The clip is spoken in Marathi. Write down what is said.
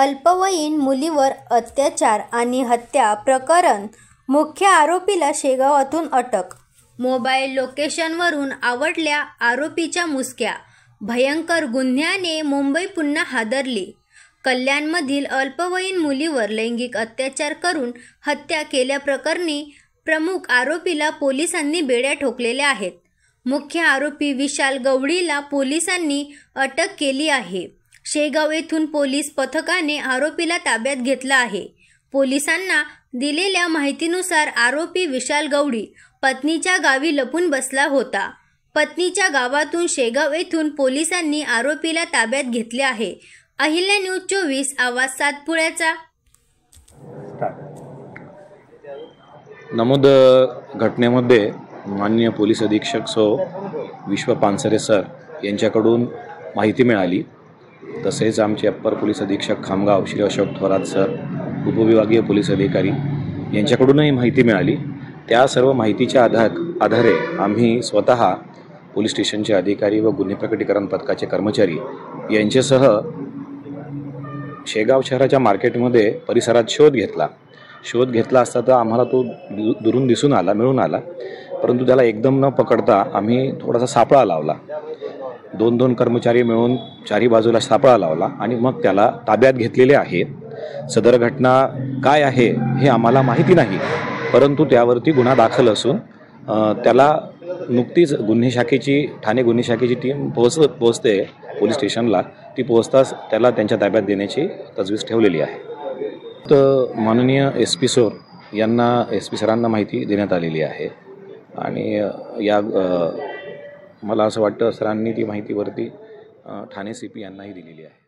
अल्पवयीन मुलीवर अत्याचार आणि हत्या प्रकरण मुख्य आरोपीला शेगावातून अटक। मोबाईल लोकेशनवरून आवडल्या आरोपीच्या मुसक्या। भयंकर गुन्ह्याने मुंबई पुन्हा हादरली। कल्याणमधील अल्पवयीन मुलीवर लैंगिक अत्याचार करून हत्या केल्याप्रकरणी प्रमुख आरोपीला पोलिसांनी बेड्या ठोकलेल्या आहेत। मुख्य आरोपी विशाल गवळीला पोलिसांनी अटक केली आहे। शेगाव येथून पोलीस पथकाने आरोपीला ताब्यात घेतला आहे। पोलिसांना दिलेल्या माहितीनुसार आरोपी विशाल गवळी पत्नीच्या गावी लपून बसला होता। पत्नीच्या गावातून शेगाव येथून पोलिसांनी आरोपीला ताब्यात घेतले आहे। अहिल्या न्यूज 24 आवाज सातपुड्याचा। नमूद घटनेमध्ये माननीय पोलीस अधीक्षक सो विश्व पानसरे सर यांच्याकडून माहिती मिळाली। तसेच आमचे अप्पर पोलीस अधीक्षक खामगाव श्री अशोक थोरात सर, उपविभागीय पोलीस अधिकारी यांच्याकडूनही माहिती मिळाली। त्या सर्व माहितीच्या आधारे आम्ही स्वतः पोलीस स्टेशनचे अधिकारी व गुन्हे प्रकटीकरण पथकाचे कर्मचारी यांच्यासह शेगाव शहराच्या मार्केटमध्ये परिसरात शोध घेतला असता तर आम्हाला तो दुरून मिळून आला, परंतु त्याला एकदम न पकडता आम्ही थोडासा सापळा लावला। दोन कर्मचारी मिळून चारी बाजूला सापळा लावला आणि मग त्याला ताब्यात घेतलेले आहे। सदर घटना काय आहे हे आम्हाला माहिती नाही, परंतु त्यावरती गुन्हा दाखल असून त्याला नुकतीच ठाणे गुन्हे शाखेची टीम पोहोचते पोलीस स्टेशनला। ती पोहोचताच त्याला त्यांच्या ताब्यात देण्याची तजवीज ठेवलेली आहे। तर माननीय SP सरांना माहिती देण्यात आलेली आहे आणि मला असं वाटतं सरांनी ती माहितीवरती ठाणे CP यांनाही दिलेली आहे।